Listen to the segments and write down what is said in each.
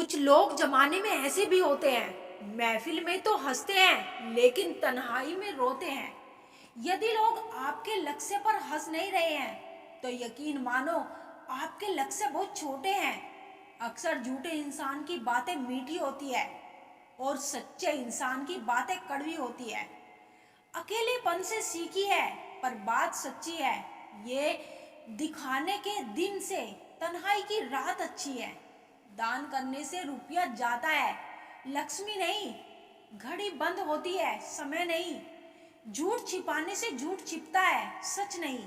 कुछ लोग जमाने में ऐसे भी होते हैं, महफिल में तो हंसते हैं लेकिन तन्हाई में रोते हैं। यदि लोग आपके लक्ष्य पर हंस नहीं रहे हैं तो यकीन मानो आपके लक्ष्य बहुत छोटे हैं। अक्सर झूठे इंसान की बातें मीठी होती है और सच्चे इंसान की बातें कड़वी होती है। अकेलेपन से सीखी है पर बात सच्ची है। ये दिखाने के दिन से तन्हाई की रात अच्छी है। दान करने से रुपया जाता है, लक्ष्मी नहीं। घड़ी बंद होती है, समय नहीं। झूठ छिपाने से झूठ छिपता है, सच नहीं।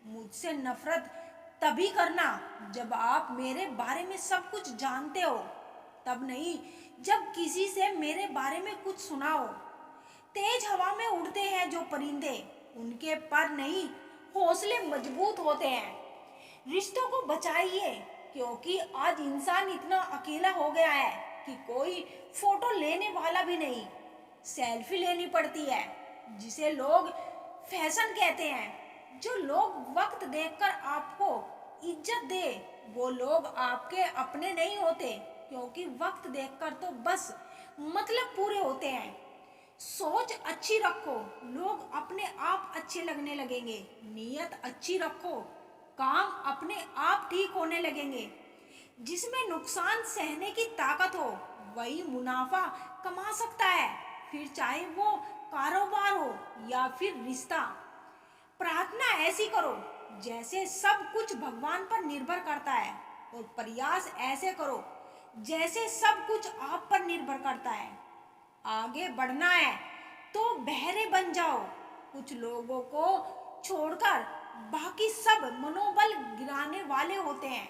मुझसे नफरत तभी करना जब आप मेरे बारे में सब कुछ जानते हो, तब नहीं जब किसी से मेरे बारे में कुछ सुना हो। तेज हवा में उड़ते हैं जो परिंदे, उनके पर नहीं हौसले मजबूत होते हैं। रिश्तों को बचाइए क्योंकि आज इंसान इतना अकेला हो गया है कि कोई फोटो लेने वाला भी नहीं। सेल्फी लेनी पड़ती है जिसे लोग फैशन कहते हैं। जो लोग वक्त देखकर आपको इज्जत दे वो लोग आपके अपने नहीं होते, क्योंकि वक्त देखकर तो बस मतलब पूरे होते हैं। सोच अच्छी रखो, लोग अपने आप अच्छे लगने लगेंगे। नीयत अच्छी रखो, काम अपने आप ठीक होने लगेंगे। जिसमें नुकसान सहने की ताकत हो वही मुनाफा कमा सकता है, फिर चाहे वो कारोबार हो या फिर रिश्ता। प्रार्थना ऐसी करो जैसे सब कुछ भगवान पर निर्भर करता है, और प्रयास ऐसे करो जैसे सब कुछ आप पर निर्भर करता है। आगे बढ़ना है तो बहरे बन जाओ। कुछ लोगों को छोड़कर बाकी सब मनोबल गिराने वाले होते हैं।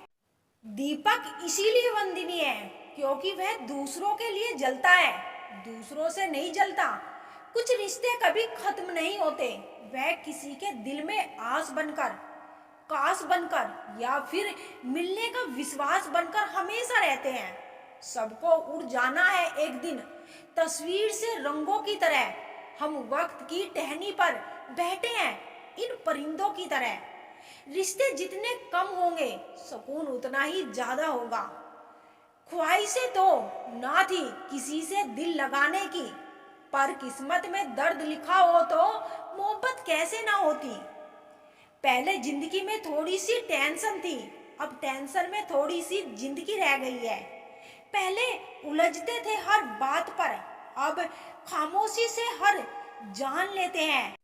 दीपक इसीलिए वंदनीय है क्योंकि वह दूसरों के लिए जलता है, दूसरों से नहीं जलता। कुछ रिश्ते कभी खत्म नहीं होते, वह किसी के दिल में आस बनकर, काश बनकर या फिर मिलने का विश्वास बनकर हमेशा रहते हैं। सबको उड़ जाना है एक दिन, तस्वीर से रंगों की तरह। हम वक्त की टहनी पर बैठे हैं इन परिंदों की तरह। रिश्ते जितने कम होंगे सुकून उतना ही ज्यादा होगा। ख्वाहिशें तो ना थी किसी से दिल लगाने की, पर किस्मत में दर्द लिखा हो तो मोहब्बत कैसे ना होती। पहले जिंदगी में थोड़ी सी टेंशन थी, अब टेंशन में थोड़ी सी जिंदगी रह गई है। पहले उलझते थे हर बात पर, अब खामोशी से हर जान लेते हैं।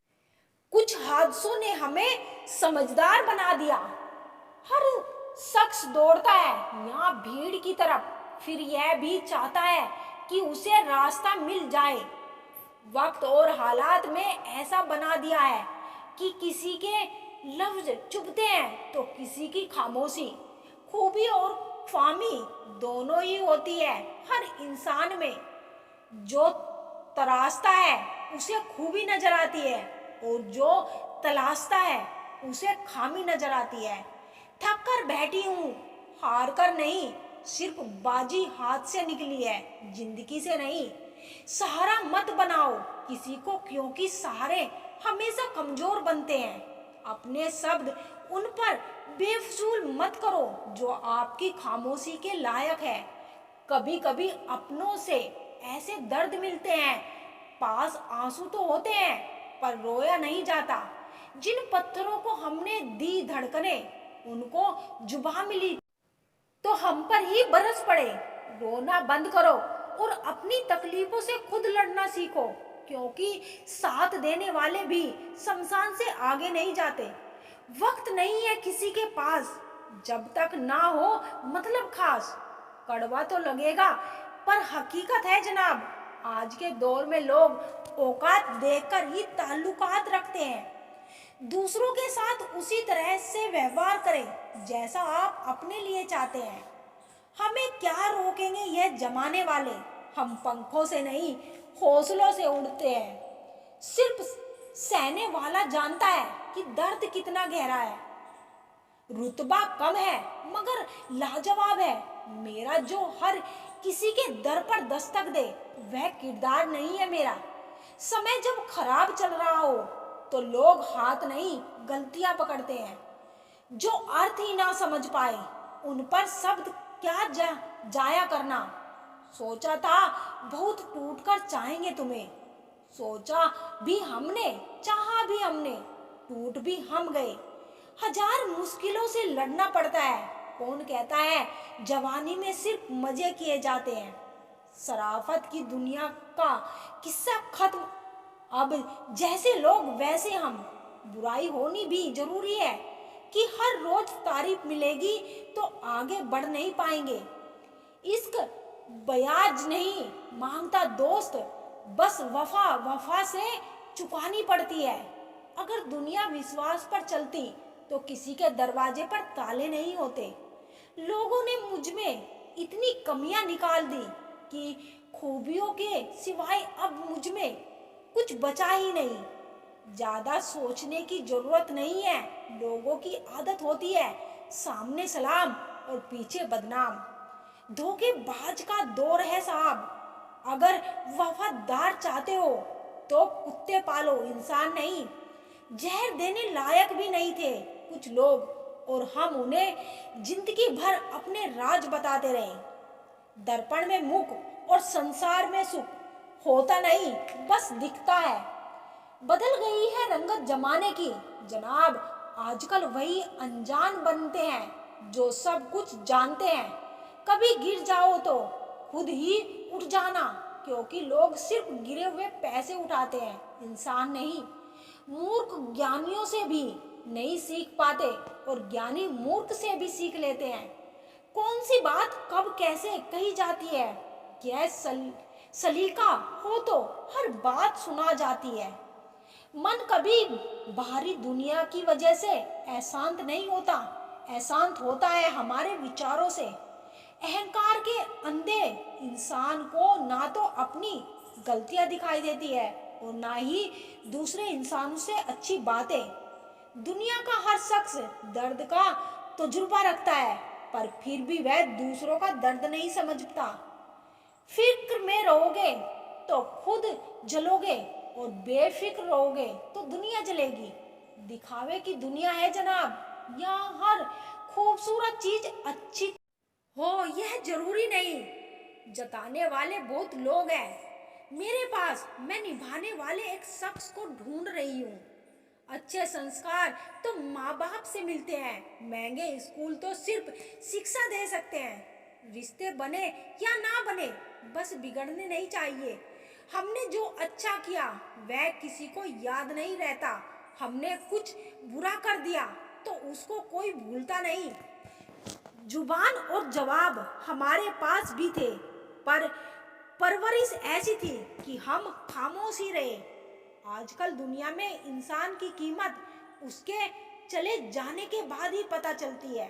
कुछ हादसों ने हमें समझदार बना दिया। हर शख्स दौड़ता है यहाँ भीड़ की तरफ, फिर यह भी चाहता है कि उसे रास्ता मिल जाए। वक्त और हालात में ऐसा बना दिया है कि किसी के लफ्ज चुभते हैं तो किसी की खामोशी। खूबी और खामी दोनों ही होती है हर इंसान में। जो तराशता है उसे खूबी नजर आती है, और जो तलाशता है उसे खामी नजर आती है। थक कर बैठी हूँ, हार कर नहीं, सिर्फ बाजी हाथ से निकली है, जिंदगी से नहीं। सहारा मत बनाओ किसी को क्योंकि सहारे हमेशा कमजोर बनते हैं। अपने शब्द उन पर बेफजूल मत करो जो आपकी खामोशी के लायक है। कभी कभी अपनों से ऐसे दर्द मिलते हैं, पास आंसू तो होते हैं पर रोया नहीं जाता। जिन पत्थरों को हमने दी धड़कने उनको जुबान मिली तो हम पर ही बरस पड़े। रोना बंद करो और अपनी तकलीफों से खुद लड़ना सीखो, क्योंकि साथ देने वाले भी शमशान से आगे नहीं जाते। वक्त नहीं है किसी के पास जब तक ना हो मतलब खास। कड़वा तो लगेगा पर हकीकत है जनाब, आज के दौर में लोग औकात देखकर ही ताल्लुकात रखते हैं। दूसरों के साथ उसी तरह से व्यवहार करें जैसा आप अपने लिए चाहते हैं। हमें क्या रोकेंगे यह जमाने वाले, हम पंखों से नहीं हौसलों से उड़ते हैं। सिर्फ सहने वाला जानता है कि दर्द कितना गहरा है। रुतबा कम है मगर लाजवाब है मेरा, जो हर किसी के दर पर दस्तक दे वह किरदार नहीं है मेरा। समय जब खराब चल रहा हो तो लोग हाथ नहीं गलतियां पकड़ते हैं। जो अर्थ ही ना समझ पाए उन पर शब्द क्या जाया करना। सोचा था बहुत टूट कर चाहेंगे तुम्हें, सोचा भी हमने, चाहा भी हमने, टूट भी हम गए। हजार मुश्किलों से लड़ना पड़ता है। कौन कहता है जवानी में सिर्फ मजे किए जाते हैं। शराफत की दुनिया का किस्सा खत्म। अब जैसे लोग वैसे हम। बुराई होनी भी जरूरी है कि हर रोज तारीफ मिलेगी तो आगे बढ़ नहीं पाएंगे। इश्क ब्याज नहीं मांगता दोस्त, बस वफा वफा से चुकानी पड़ती है। अगर दुनिया विश्वास पर चलती तो किसी के दरवाजे पर ताले नहीं होते। लोगों ने मुझ में इतनी कमियां निकाल दी कि खूबियों के सिवाय अब मुझ में कुछ बचा ही नहीं। ज्यादा सोचने की जरूरत नहीं है। लोगों की आदत होती है सामने सलाम और पीछे बदनाम। धोखेबाज का दौर है साहब। अगर वफादार चाहते हो तो कुत्ते पालो, इंसान नहीं। जहर देने लायक भी नहीं थे कुछ लोग और हम उन्हें जिंदगी भर अपने राज बताते रहे। दर्पण में मुख और संसार में सुख होता नहीं, बस दिखता है। बदल गई है रंगत जमाने की जनाब। आजकल वही अनजान बनते हैं जो सब कुछ जानते हैं। कभी गिर जाओ तो खुद ही उठ जाना, क्योंकि लोग सिर्फ गिरे हुए पैसे उठाते हैं, इंसान नहीं। मूर्ख ज्ञानियों से भी नहीं सीख पाते और ज्ञानी मूर्ख से भी सीख लेते हैं। कौन सी बात कब कैसे कही जाती है, यह सलीका हो तो हर बात सुना जाती है। मन कभी बाहरी दुनिया की वजह से अशांत नहीं होता, अशांत होता है हमारे विचारों से। अहंकार के अंधे इंसान को ना तो अपनी गलतियां दिखाई देती है और ना ही दूसरे इंसानों से अच्छी बातें। दुनिया का हर शख्स दर्द का तजुर्बा रखता है, पर फिर भी वह दूसरों का दर्द नहीं समझता। फिक्र में रहोगे तो खुद जलोगे और बेफिक्र रहोगे तो दुनिया जलेगी। दिखावे की दुनिया है जनाब। यहाँ हर खूबसूरत चीज अच्छी हो यह जरूरी नहीं। जताने वाले बहुत लोग हैं मेरे पास। मैं निभाने वाले एक शख्स को ढूंढ रही हूँ। अच्छे संस्कार तो माँ बाप से मिलते हैं, महंगे स्कूल तो सिर्फ शिक्षा दे सकते हैं। रिश्ते बने या ना बने, बस बिगड़ने नहीं चाहिए। हमने जो अच्छा किया वह किसी को याद नहीं रहता। हमने कुछ बुरा कर दिया तो उसको कोई भूलता नहीं। जुबान और जवाब हमारे पास भी थे, पर परवरिश ऐसी थी कि हम खामोश ही रहे। आजकल दुनिया में इंसान की कीमत उसके चले जाने के बाद ही पता चलती है।